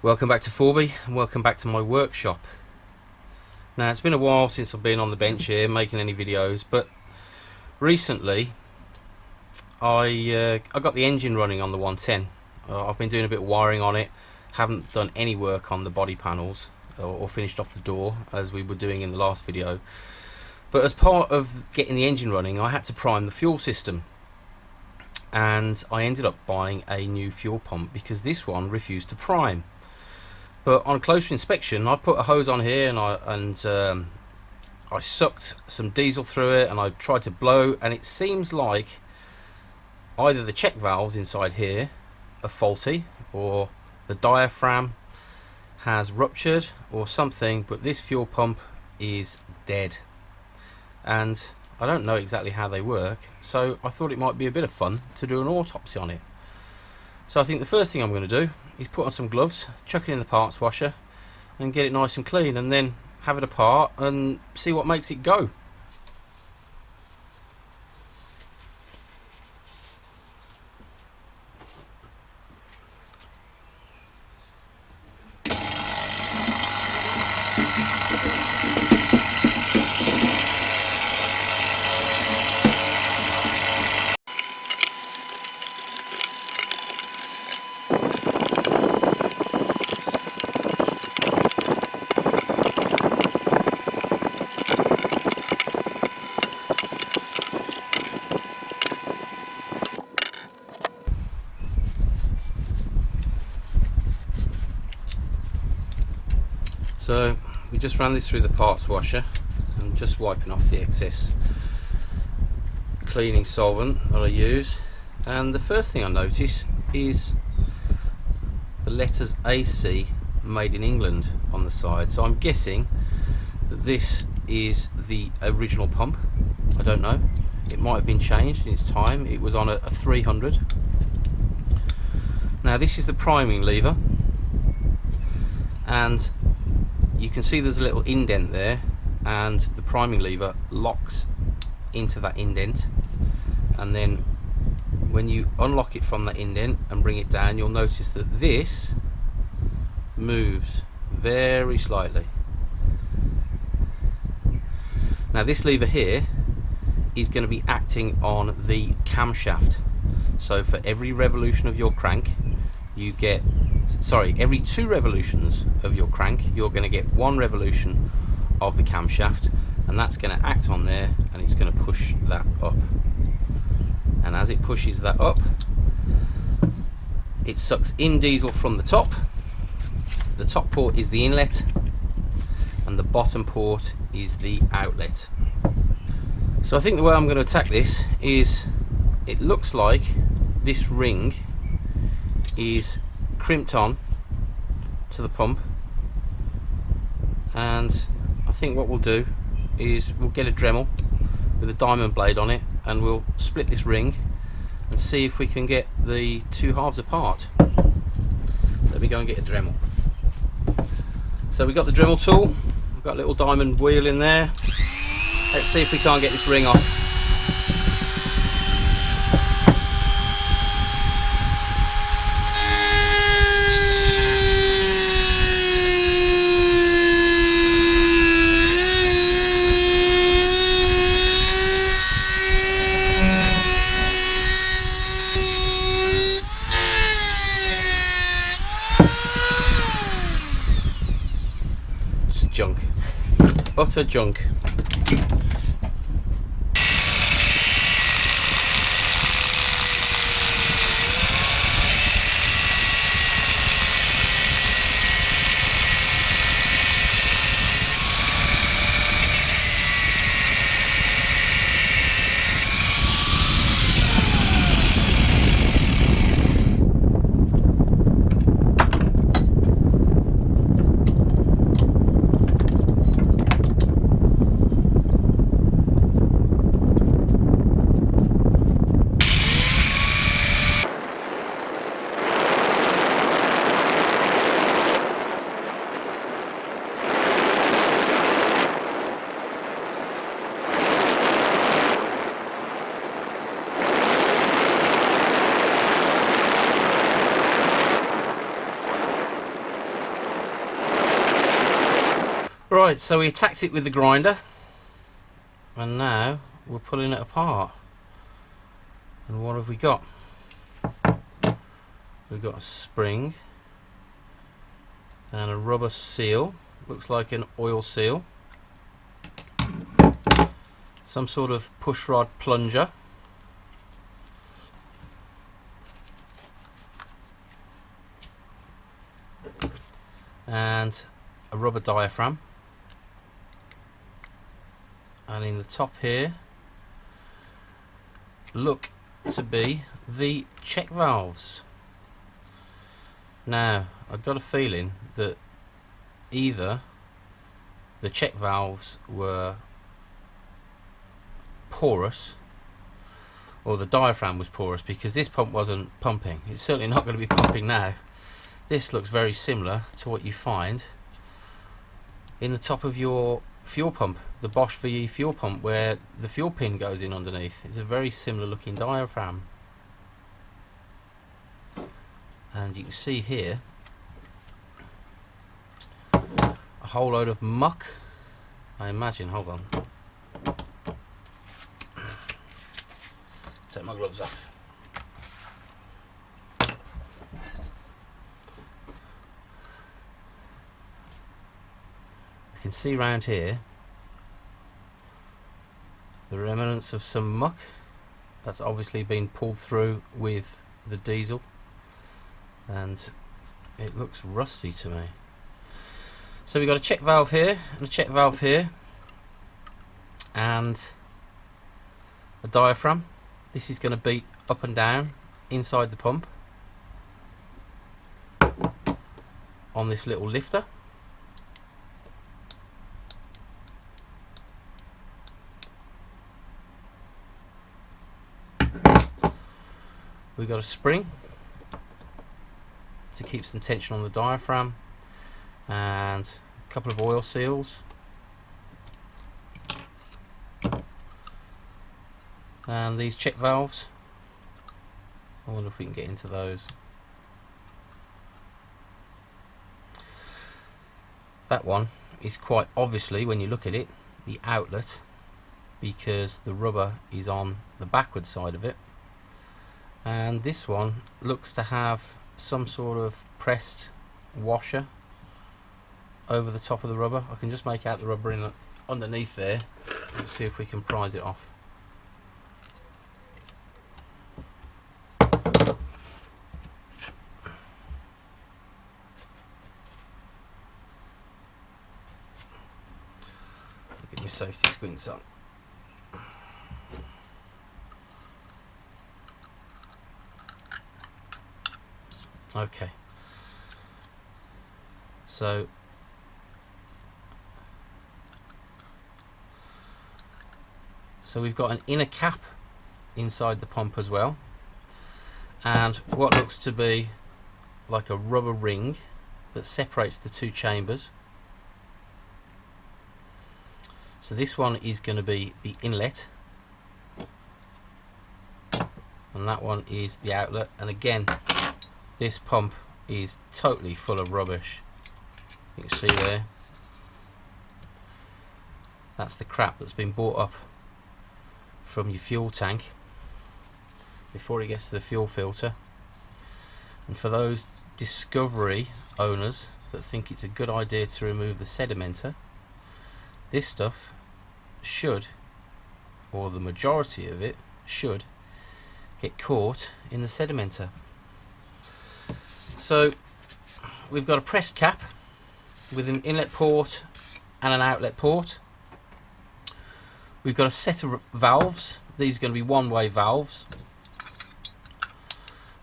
Welcome back to Fourby and welcome back to my workshop. Now it's been a while since I've been on the bench here making any videos, but recently I got the engine running on the 110. I've been doing a bit of wiring on it, haven't done any work on the body panels or finished off the door as we were doing in the last video. But as part of getting the engine running, I had to prime the fuel system, and I ended up buying a new fuel pump because this one refused to prime. But on closer inspection, I put a hose on here and I sucked some diesel through it and I tried to blow, and it seems like either the check valves inside here are faulty or the diaphragm has ruptured or something, but this fuel pump is dead and I don't know exactly how they work, so I thought it might be a bit of fun to do an autopsy on it. So I think the first thing I'm going to do is put on some gloves, chuck it in the parts washer and get it nice and clean, and then have it apart and see what makes it go. So we just ran this through the parts washer and just wiping off the excess cleaning solvent that I use, and the first thing I notice is the letters AC made in England on the side, so I'm guessing that this is the original pump. I don't know, it might have been changed in its time. It was on a 300. Now this is the priming lever, and you can see there's a little indent there, and the priming lever locks into that indent, and then when you unlock it from that indent and bring it down, you'll notice that this moves very slightly. Now this lever here is going to be acting on the camshaft, so for every revolution of your crank you get, every 2 revolutions of your crank you're going to get 1 revolution of the camshaft, and that's going to act on there and it's going to push that up, and as it pushes that up it sucks in diesel from the top. The top port is the inlet and the bottom port is the outlet. So I think the way I'm going to attack this is, it looks like this ring is crimped on to the pump, and I think what we'll do is we'll get a Dremel with a diamond blade on it and we'll split this ring and see if we can get the 2 halves apart. Let me go and get a Dremel. So we got the Dremel tool, we've got a little diamond wheel in there. Let's see if we can't get this ring off. Junk, utter junk. Right, so we attacked it with the grinder, and now we're pulling it apart. And what have we got? We've got a spring and a rubber seal, looks like an oil seal, some sort of pushrod plunger, and a rubber diaphragm, and in the top here look to be the check valves. Now I've got a feeling that either the check valves were porous or the diaphragm was porous, because this pump wasn't pumping. It's certainly not going to be pumping now. This looks very similar to what you find in the top of your fuel pump, the Bosch VE fuel pump, where the fuel pin goes in underneath. It's a very similar looking diaphragm. And you can see here a whole load of muck, I imagine. Hold on, take my gloves off. You can see round here the remnants of some muck that's obviously been pulled through with the diesel, and it looks rusty to me. So we've got a check valve here and a check valve here and a diaphragm. This is going to beat up and down inside the pump on this little lifter. We've got a spring to keep some tension on the diaphragm, and a couple of oil seals, and these check valves. I wonder if we can get into those. That one is quite obviously, when you look at it, the outlet, because the rubber is on the backward side of it, and this one looks to have some sort of pressed washer over the top of the rubber. I can just make out the rubber in underneath there. Let's see if we can prise it off. Get my safety squints on. Okay, so we've got an inner cap inside the pump as well, and what looks to be like a rubber ring that separates the two chambers. So this one is going to be the inlet, and that one is the outlet. And again, this pump is totally full of rubbish. You can see there, that's the crap that's been brought up from your fuel tank before it gets to the fuel filter. And for those Discovery owners that think it's a good idea to remove the sedimenter, this stuff should, or the majority of it should, get caught in the sedimenter. So we've got a pressed cap with an inlet port and an outlet port. We've got a set of valves. These are going to be one-way valves.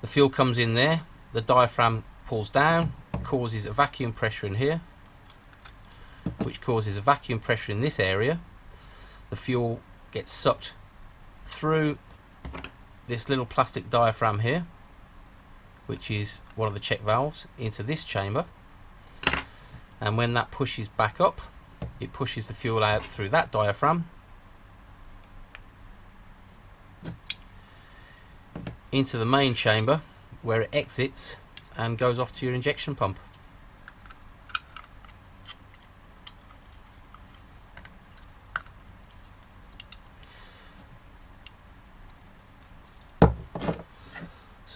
The fuel comes in there, the diaphragm pulls down, causes a vacuum pressure in here, which causes a vacuum pressure in this area. The fuel gets sucked through this little plastic diaphragm here, which is one of the check valves, into this chamber, and when that pushes back up, it pushes the fuel out through that diaphragm into the main chamber, where it exits and goes off to your injection pump.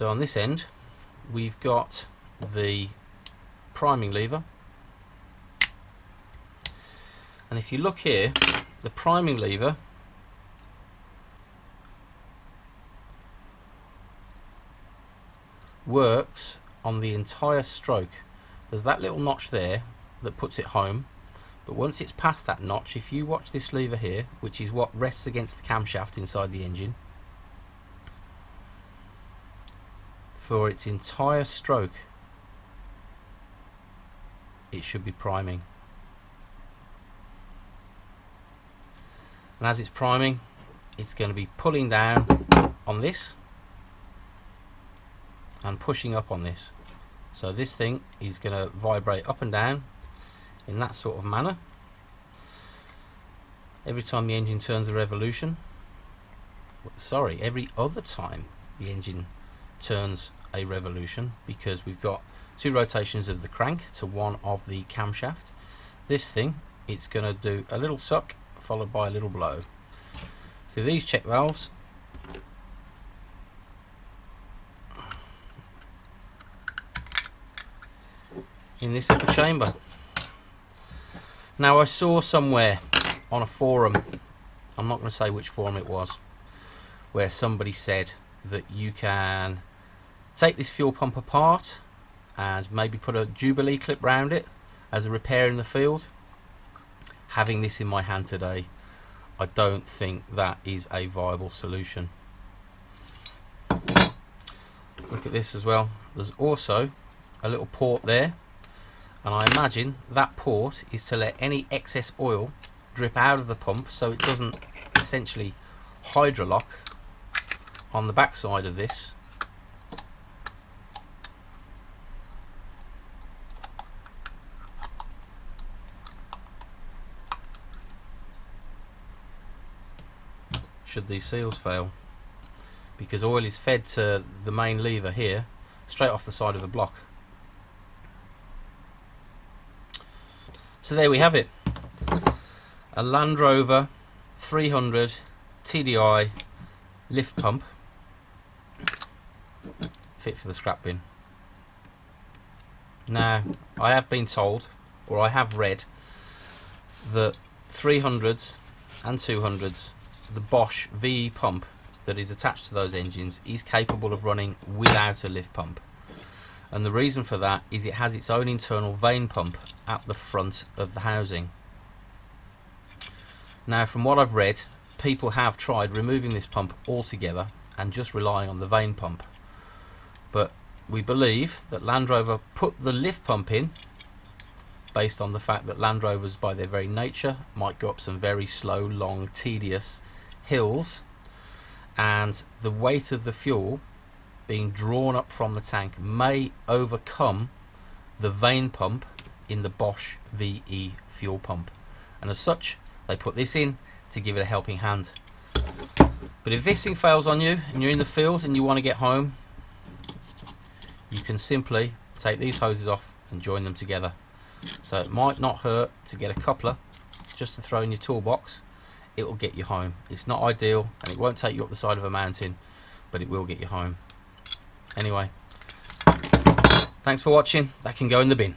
So on this end we've got the priming lever, and if you look here, the priming lever works on the entire stroke. There's that little notch there that puts it home, but once it's past that notch, if you watch this lever here, which is what rests against the camshaft inside the engine, for its entire stroke it should be priming. And as it's priming, it's going to be pulling down on this and pushing up on this. So this thing is going to vibrate up and down in that sort of manner every time the engine turns a revolution. Sorry, every other time the engine turns a revolution, because we've got 2 rotations of the crank to 1 of the camshaft. This thing, it's going to do a little suck followed by a little blow. So these check valves in this little chamber. Now I saw somewhere on a forum, I'm not going to say which forum it was, where somebody said that you can take this fuel pump apart and maybe put a Jubilee clip round it as a repair in the field. Having this in my hand today, I don't think that is a viable solution. Look at this as well. There's also a little port there, and I imagine that port is to let any excess oil drip out of the pump so it doesn't essentially hydrolock on the backside of this. Should these seals fail, because oil is fed to the main lever here straight off the side of the block. So there we have it, a Land Rover 300Tdi lift pump fit for the scrap bin. Now I have been told, or I have read, that 300s and 200s, the Bosch VE pump that is attached to those engines is capable of running without a lift pump, and the reason for that is it has its own internal vane pump at the front of the housing. Now from what I've read, people have tried removing this pump altogether and just relying on the vane pump, but we believe that Land Rover put the lift pump in based on the fact that Land Rovers by their very nature might go up some very slow, long, tedious hills, and the weight of the fuel being drawn up from the tank may overcome the vane pump in the Bosch VE fuel pump, and as such they put this in to give it a helping hand. But if this thing fails on you and you're in the field and you want to get home, you can simply take these hoses off and join them together. So it might not hurt to get a coupler just to throw in your toolbox. It will get you home. It's not ideal and it won't take you up the side of a mountain, but it will get you home. Anyway, thanks for watching. That can go in the bin.